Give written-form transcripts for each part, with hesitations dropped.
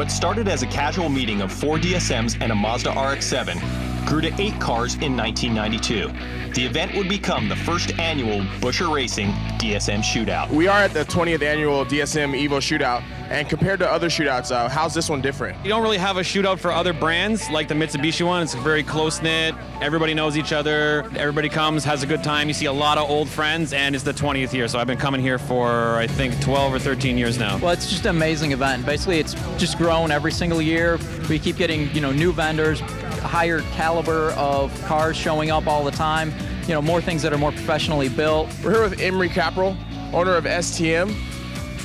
What started as a casual meeting of 4 DSMs and a Mazda RX-7 grew to 8 cars in 1992. The event would become the first annual Buschur Racing DSM Shootout. We are at the 20th annual DSM Evo Shootout, and compared to other shootouts, how's this one different? You don't really have a shootout for other brands like the Mitsubishi one. It's very close-knit. Everybody knows each other. Everybody comes, has a good time. You see a lot of old friends, and it's the 20th year, so I've been coming here for, I think, 12 or 13 years now. Well, it's just an amazing event. Basically, it's just grown every single year. We keep getting, new vendors, higher caliber of cars showing up all the time. More things that are more professionally built. We're here with Emery Capral, owner of STM.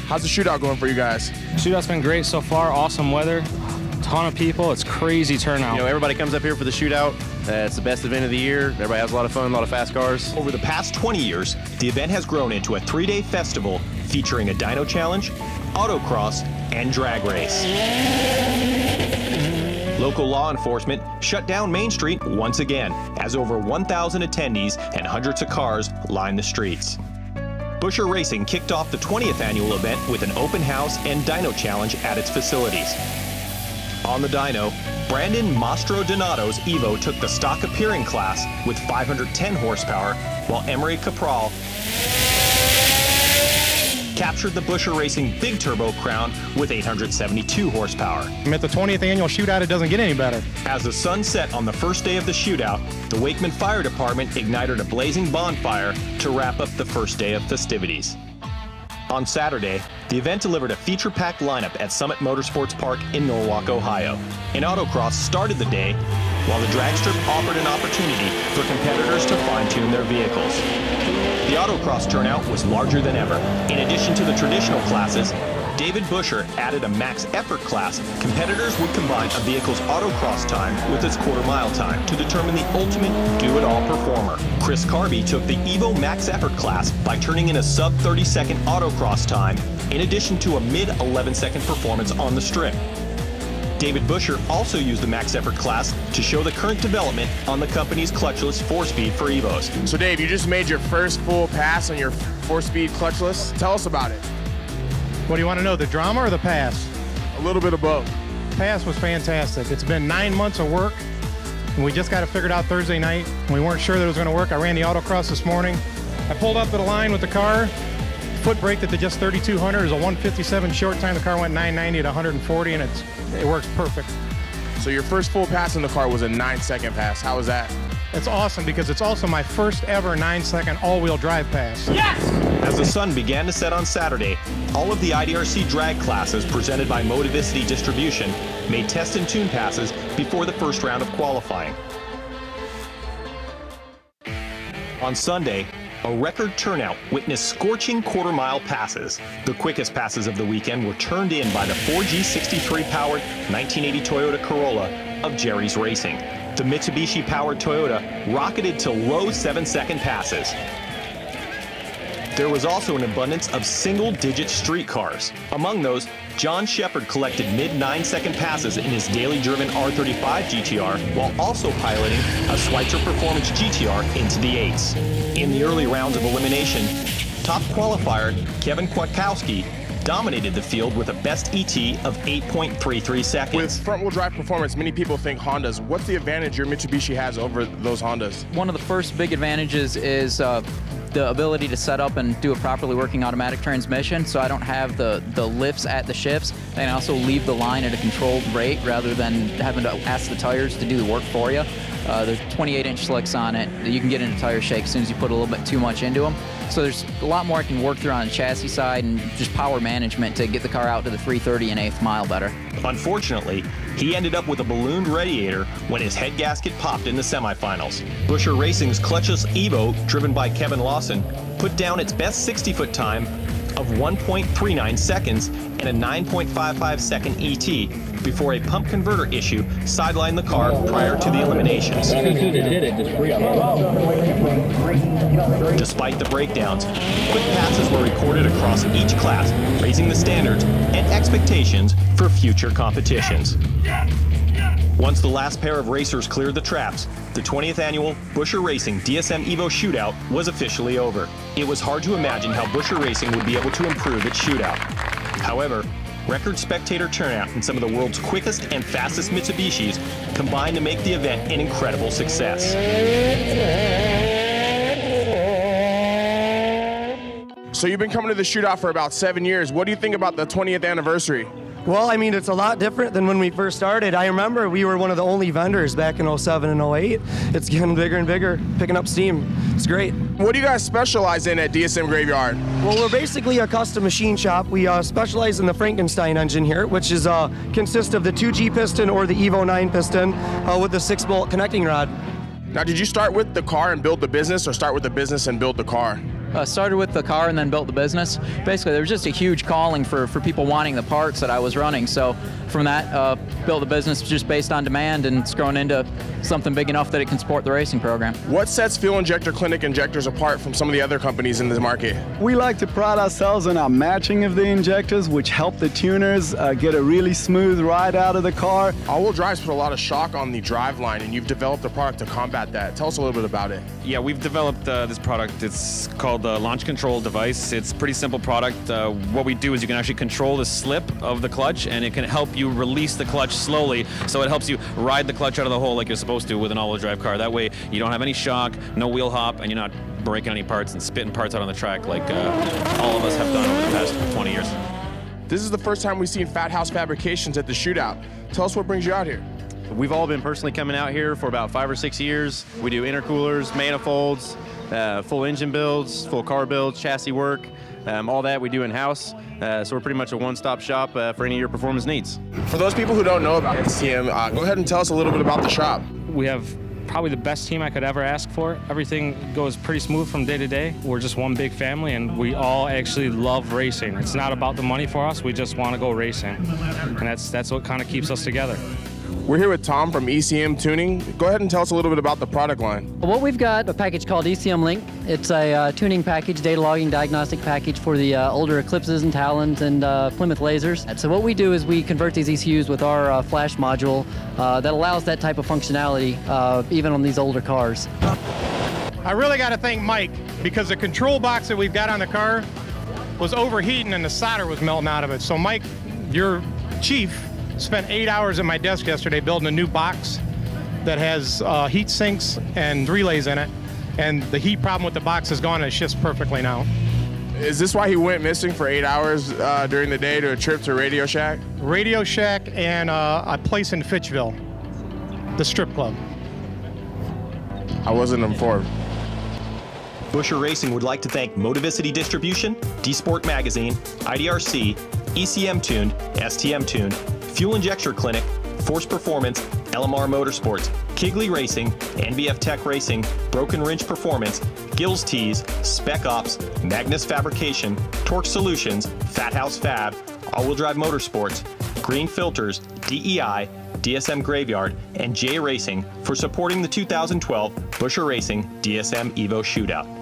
How's the shootout going for you guys? Shootout's been great so far. Awesome weather, ton of people. It's crazy turnout. Everybody comes up here for the shootout. It's the best event of the year. Everybody has a lot of fun, a lot of fast cars. Over the past 20 years, the event has grown into a 3-day festival featuring a dyno challenge, autocross, and drag race. Local law enforcement shut down Main Street once again, as over 1,000 attendees and hundreds of cars line the streets. Buschur Racing kicked off the 20th annual event with an open house and dyno challenge at its facilities. On the dyno, Brandon Mastro Donato's Evo took the stock appearing class with 510 horsepower, while Emery Capral captured the Buschur Racing Big Turbo Crown with 872 horsepower. At the 20th annual shootout, it doesn't get any better. As the sun set on the first day of the shootout, the Wakeman Fire Department ignited a blazing bonfire to wrap up the first day of festivities. On Saturday, the event delivered a feature-packed lineup at Summit Motorsports Park in Norwalk, Ohio. An autocross started the day, while the drag strip offered an opportunity for competitors to fine-tune their vehicles. The autocross turnout was larger than ever. In addition to the traditional classes, David Buschur added a max effort class. Competitors would combine a vehicle's autocross time with its quarter-mile time to determine the ultimate do-it-all performer. Chris Carby took the Evo max effort class by turning in a sub-30-second autocross time, in addition to a mid-11-second performance on the strip. David Buschur also used the max effort class to show the current development on the company's clutchless 4-speed for Evos. So Dave, you just made your first full pass on your 4-speed clutchless. Tell us about it. What do you want to know, the drama or the pass? A little bit of both. Pass was fantastic. It's been 9 months of work, and we just got it figured out Thursday night. We weren't sure that it was going to work. I ran the autocross this morning. I pulled up to the line with the car. Foot braked it to just 3,200. It was a 157 short time. The car went 990 at 140, and it works perfect. So your first full pass in the car was a 9-second pass. How was that? It's awesome because it's also my first ever 9-second all-wheel drive pass. Yes! As the sun began to set on Saturday, all of the IDRC drag classes presented by Motivicity Distribution made test and tune passes before the first round of qualifying. On Sunday, a record turnout witnessed scorching quarter-mile passes. The quickest passes of the weekend were turned in by the 4G63-powered 1980 Toyota Corolla of Jerry's Racing. The Mitsubishi-powered Toyota rocketed to low 7-second passes. There was also an abundance of single-digit street cars. Among those, John Shepard collected mid-9-second passes in his daily driven R35 GTR while also piloting a Schweitzer Performance GTR into the 8s. In the early rounds of elimination, top qualifier Kevin Kwiatkowski dominated the field with a best ET of 8.33 seconds. With front-wheel drive performance, many people think Hondas. What's the advantage your Mitsubishi has over those Hondas? One of the first big advantages is the ability to set up and do a properly working automatic transmission, so I don't have the lifts at the shifts, and also leave the line at a controlled rate rather than having to ask the tires to do the work for you. There's 28-inch slicks on it that you can get into tire shake as soon as you put a little bit too much into them. So there's a lot more I can work through on the chassis side and just power management to get the car out to the 330 and 1/8 mile better. Unfortunately, he ended up with a ballooned radiator when his head gasket popped in the semifinals. Buschur Racing's clutchless Evo, driven by Kevin Lawson, put down its best 60-foot time of 1.39 seconds and a 9.55 second ET before a pump converter issue sidelined the car prior to the eliminations. Despite the breakdowns, quick passes were recorded across each class, raising the standards and expectations for future competitions. Once the last pair of racers cleared the traps, the 20th annual Buschur Racing DSM Evo Shootout was officially over. It was hard to imagine how Buschur Racing would be able to improve its shootout. However, record spectator turnout, and some of the world's quickest and fastest Mitsubishis combined to make the event an incredible success. So you've been coming to the shootout for about 7 years. What do you think about the 20th anniversary? Well, I mean, it's a lot different than when we first started. I remember we were one of the only vendors back in 07 and 08. It's getting bigger and bigger, picking up steam. It's great. What do you guys specialize in at DSM Graveyard? Well, we're basically a custom machine shop. We specialize in the Frankenstein engine here, which is consists of the 2G piston or the Evo 9 piston with the 6-bolt connecting rod. Now, did you start with the car and build the business, or start with the business and build the car? Started with the car and then built the business. Basically, there was just a huge calling for people wanting the parts that I was running. So from that, built the business just based on demand, and it's grown into something big enough that it can support the racing program. What sets Fuel Injector Clinic injectors apart from some of the other companies in the market? We like to pride ourselves on our matching of the injectors, which help the tuners get a really smooth ride out of the car. All-wheel drives put a lot of shock on the driveline, and you've developed a product to combat that. Tell us a little bit about it. Yeah, we've developed this product. It's called the launch control device. It's a pretty simple product. What we do is you can actually control the slip of the clutch, and it can help you release the clutch slowly, so it helps you ride the clutch out of the hole like you're supposed to with an all-wheel drive car. That way you don't have any shock, no wheel hop, and you're not breaking any parts and spitting parts out on the track like all of us have done over the past 20 years. This is the first time we've seen Fat House Fabrications at the shootout. Tell us what brings you out here. We've all been personally coming out here for about 5 or 6 years. We do intercoolers, manifolds, full engine builds, full car builds, chassis work, all that we do in-house. So we're pretty much a one-stop shop for any of your performance needs. For those people who don't know about STM, go ahead and tell us a little bit about the shop. We have probably the best team I could ever ask for. Everything goes pretty smooth from day to day. We're just one big family, and we all actually love racing. It's not about the money for us. We just want to go racing, and that's what kind of keeps us together. We're here with Tom from ECM Tuning. Go ahead and tell us a little bit about the product line. Well, we've got a package called ECM Link. It's a tuning package, data logging diagnostic package for the older Eclipses and Talons and Plymouth Lasers. And so what we do is we convert these ECUs with our flash module that allows that type of functionality even on these older cars. I really got to thank Mike, because the control box that we've got on the car was overheating and the solder was melting out of it. So Mike, your chief, spent 8 hours at my desk yesterday building a new box that has heat sinks and relays in it, and the heat problem with the box is gone and it shifts perfectly now. Is this why he went missing for 8 hours during the day to a trip to Radio Shack? Radio Shack and a place in Fitchville, the strip club. I wasn't informed. Buschur Racing would like to thank Motivicity Distribution, DSPORT Magazine, IDRC, ECM Tuned, STM Tuned, Fuel Injector Clinic, Force Performance, LMR Motorsports, Kigley Racing, NBF Tech Racing, Broken Wrench Performance, Gills Tees, Spec Ops, Magnus Fabrication, Torque Solutions, Fat House Fab, All-Wheel Drive Motorsports, Green Filters, DEI, DSM Graveyard, and J Racing for supporting the 2012 Buschur Racing DSM Evo Shootout.